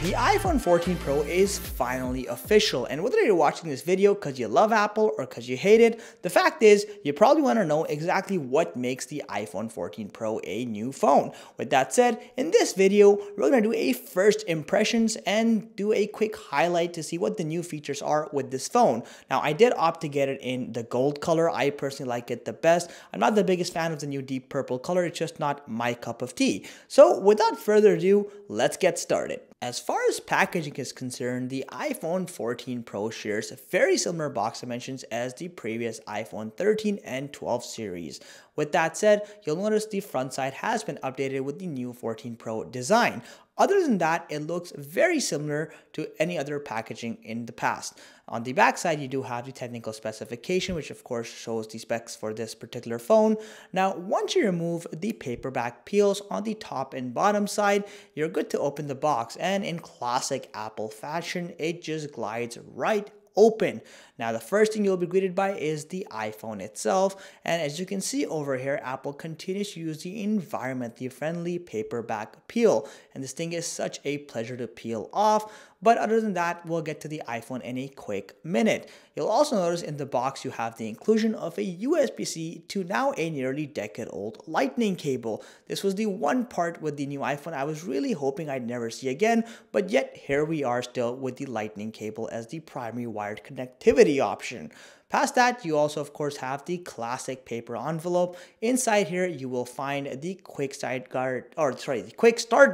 The iPhone 14 Pro is finally official, and whether you're watching this video because you love Apple or because you hate it, the fact is you probably want to know exactly what makes the iPhone 14 Pro a new phone. With that said, in this video, we're going to do a first impressions and do a quick highlight to see what the new features are with this phone. Now, I did opt to get it in the gold color. I personally like it the best. I'm not the biggest fan of the new deep purple color. It's just not my cup of tea. So without further ado, let's get started. As far as packaging is concerned, the iPhone 14 Pro shares very similar box dimensions as the previous iPhone 13 and 12 series. With that said, you'll notice the front side has been updated with the new 14 Pro design. Other than that, it looks very similar to any other packaging in the past. On the back side, you do have the technical specification, which of course shows the specs for this particular phone. Now, once you remove the paperback peels on the top and bottom side, you're good to open the box, and in classic Apple fashion, it just glides right open. Now, the first thing you'll be greeted by is the iPhone itself, and as you can see over here, Apple continues to use the environmentally friendly paperback peel, and this thing is such a pleasure to peel off. But other than that, we'll get to the iPhone in a quick minute. You'll also notice in the box you have the inclusion of a USB-C to now a nearly decade-old lightning cable. This was the one part with the new iPhone I was really hoping I'd never see again, but yet here we are still with the lightning cable as the primary wired connectivity option. Past that, you also of course have the classic paper envelope. Inside here, you will find the quick start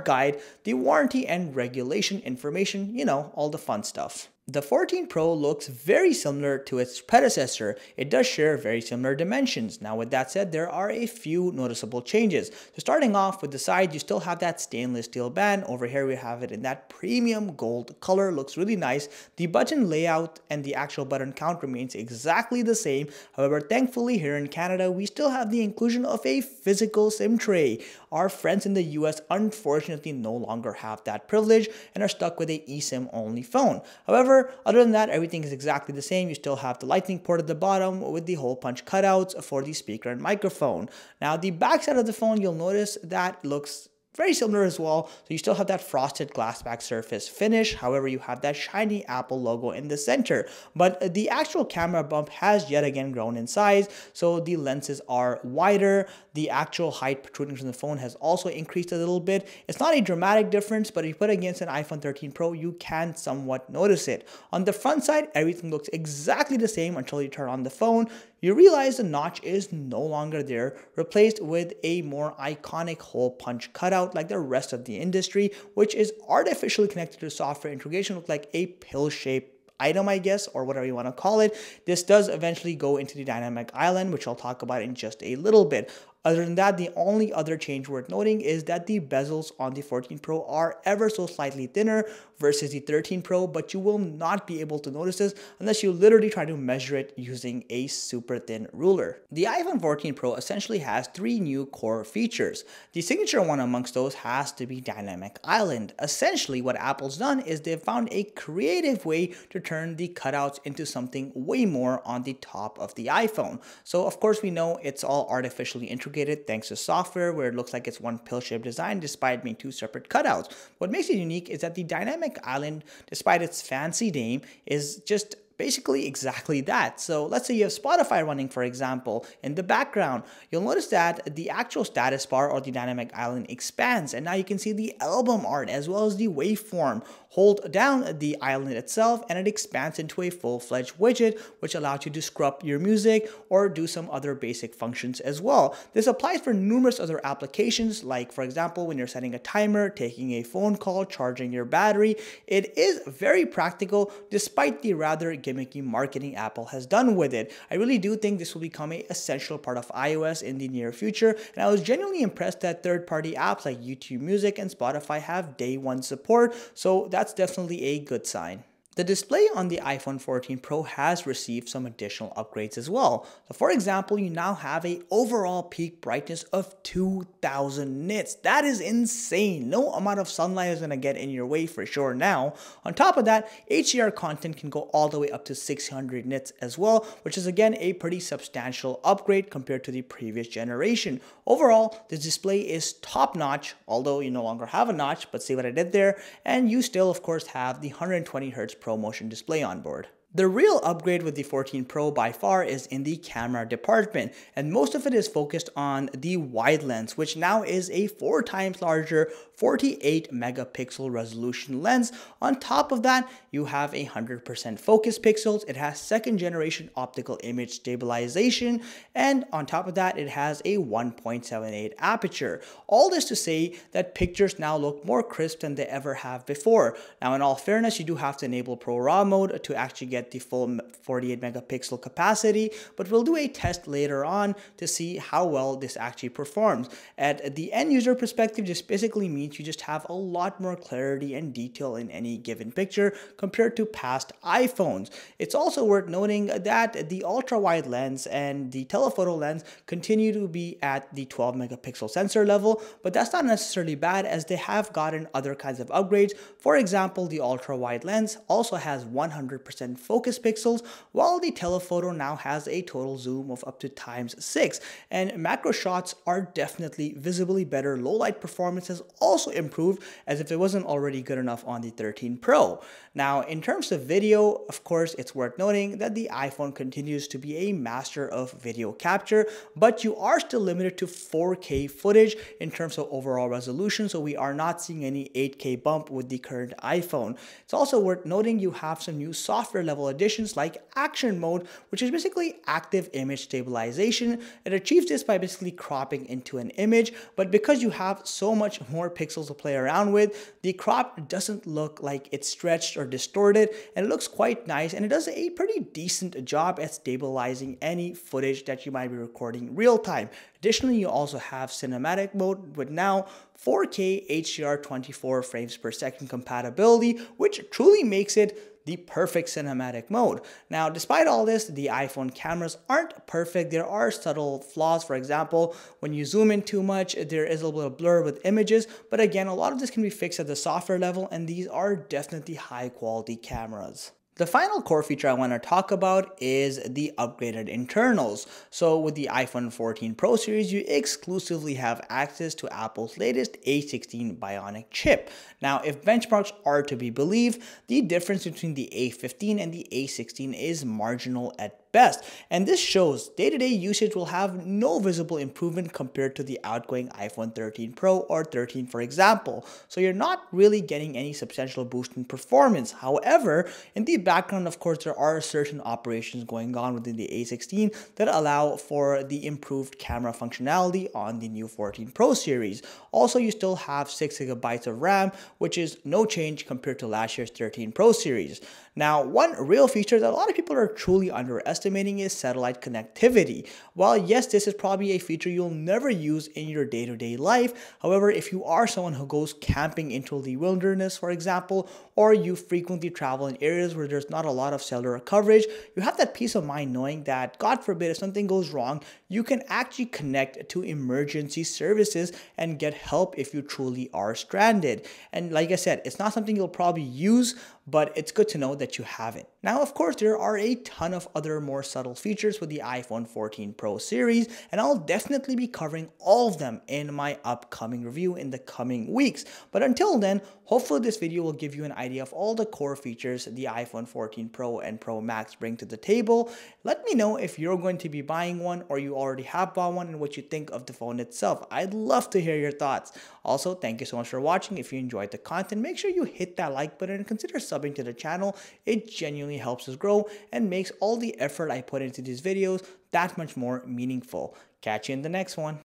guide, the warranty and regulation information, you know, all the fun stuff. The 14 Pro looks very similar to its predecessor. It does share very similar dimensions. Now, with that said, there are a few noticeable changes. So starting off with the side, you still have that stainless steel band. Over here, we have it in that premium gold color. Looks really nice. The button layout and the actual button count remains exactly the same. However, thankfully here in Canada, we still have the inclusion of a physical SIM tray. Our friends in the US unfortunately no longer have that privilege and are stuck with a eSIM only phone. However, other than that, everything is exactly the same. You still have the lightning port at the bottom with the hole punch cutouts for the speaker and microphone. Now, the back side of the phone, you'll notice that looks very similar as well. So you still have that frosted glass back surface finish. However, you have that shiny Apple logo in the center. But the actual camera bump has yet again grown in size. So the lenses are wider. The actual height protruding from the phone has also increased a little bit. It's not a dramatic difference, but if you put it against an iPhone 13 Pro, you can somewhat notice it. On the front side, everything looks exactly the same until you turn on the phone. You realize the notch is no longer there, replaced with a more iconic hole punch cutout like the rest of the industry, which is artificially connected to software integration, look like a pill-shaped item, I guess, or whatever you want to call it. This does eventually go into the dynamic island, which I'll talk about in just a little bit. Other than that, the only other change worth noting is that the bezels on the 14 Pro are ever so slightly thinner versus the 13 Pro, but you will not be able to notice this unless you literally try to measure it using a super thin ruler. The iPhone 14 Pro essentially has three new core features. The signature one amongst those has to be Dynamic Island. Essentially, what Apple's done is they've found a creative way to turn the cutouts into something way more on the top of the iPhone. So of course, we know it's all artificially integrated thanks to software where it looks like it's one pill-shaped design despite being two separate cutouts. What makes it unique is that the Dynamic Island, despite its fancy name, is just basically exactly that. So let's say you have Spotify running, for example, in the background. You'll notice that the actual status bar or the Dynamic Island expands, and now you can see the album art as well as the waveform. Hold down the island itself and it expands into a full-fledged widget, which allows you to scrub your music or do some other basic functions as well. This applies for numerous other applications, like for example, when you're setting a timer, taking a phone call, charging your battery. It is very practical despite the rather gimmicky marketing Apple has done with it. I really do think this will become an essential part of iOS in the near future, and I was genuinely impressed that third-party apps like YouTube Music and Spotify have day one support, so that's definitely a good sign. The display on the iPhone 14 Pro has received some additional upgrades as well. So for example, you now have a overall peak brightness of 2000 nits. That is insane. No amount of sunlight is going to get in your way for sure now. On top of that, HDR content can go all the way up to 600 nits as well, which is again a pretty substantial upgrade compared to the previous generation. Overall, the display is top notch, although you no longer have a notch, but see what I did there, and you still of course have the 120Hz ProMotion display on board. The real upgrade with the 14 Pro by far is in the camera department, and most of it is focused on the wide lens, which now is a 4 times larger 48 megapixel resolution lens. On top of that, you have 100% focus pixels, it has second generation optical image stabilization, and on top of that, it has a 1.78 aperture. All this to say that pictures now look more crisp than they ever have before. Now, in all fairness, you do have to enable ProRAW mode to actually get the full 48 megapixel capacity, but we'll do a test later on to see how well this actually performs. At the end user perspective, this basically means you just have a lot more clarity and detail in any given picture compared to past iPhones. It's also worth noting that the ultra wide lens and the telephoto lens continue to be at the 12 megapixel sensor level, but that's not necessarily bad as they have gotten other kinds of upgrades. For example, the ultra wide lens also has 100% focus pixels, while the telephoto now has a total zoom of up to ×6. And macro shots are definitely visibly better. Low light performance has also improved, as if it wasn't already good enough on the 13 Pro. Now, in terms of video, of course, it's worth noting that the iPhone continues to be a master of video capture, but you are still limited to 4K footage in terms of overall resolution, so we are not seeing any 8K bump with the current iPhone. It's also worth noting you have some new software level additions like Action Mode, which is basically active image stabilization. It achieves this by basically cropping into an image, but because you have so much more pixels to play around with, the crop doesn't look like it's stretched or distorted, and it looks quite nice, and it does a pretty decent job at stabilizing any footage that you might be recording real time. Additionally, you also have cinematic mode with now 4K HDR 24 frames per second compatibility, which truly makes it the perfect cinematic mode. Now, despite all this, the iPhone cameras aren't perfect. There are subtle flaws. For example, when you zoom in too much, there is a little bit of blur with images, but again, a lot of this can be fixed at the software level, and these are definitely high quality cameras. The final core feature I want to talk about is the upgraded internals. So with the iPhone 14 Pro series, you exclusively have access to Apple's latest A16 Bionic chip. Now, if benchmarks are to be believed, the difference between the A15 and the A16 is marginal at best, and this shows day-to-day usage will have no visible improvement compared to the outgoing iPhone 13 Pro or 13, for example. So you're not really getting any substantial boost in performance. However, in the background, of course, there are certain operations going on within the A16 that allow for the improved camera functionality on the new 14 Pro series. Also, you still have 6 GB of RAM, which is no change compared to last year's 13 Pro series. Now, one real feature that a lot of people are truly underestimating is satellite connectivity. While yes, this is probably a feature you'll never use in your day-to-day life, however, if you are someone who goes camping into the wilderness, for example, or you frequently travel in areas where there's not a lot of cellular coverage, you have that peace of mind knowing that, God forbid, if something goes wrong, you can actually connect to emergency services and get help if you truly are stranded. And like I said, it's not something you'll probably use, but it's good to know that you have it. Now, of course, there are a ton of other more subtle features with the iPhone 14 Pro series, and I'll definitely be covering all of them in my upcoming review in the coming weeks. But until then, hopefully this video will give you an idea of all the core features the iPhone 14 Pro and Pro Max bring to the table. Let me know if you're going to be buying one or you already have bought one and what you think of the phone itself. I'd love to hear your thoughts. Also, thank you so much for watching. If you enjoyed the content, make sure you hit that like button and consider subbing to the channel. It genuinely helps us grow and makes all the effort I put into these videos that much more meaningful. Catch you in the next one.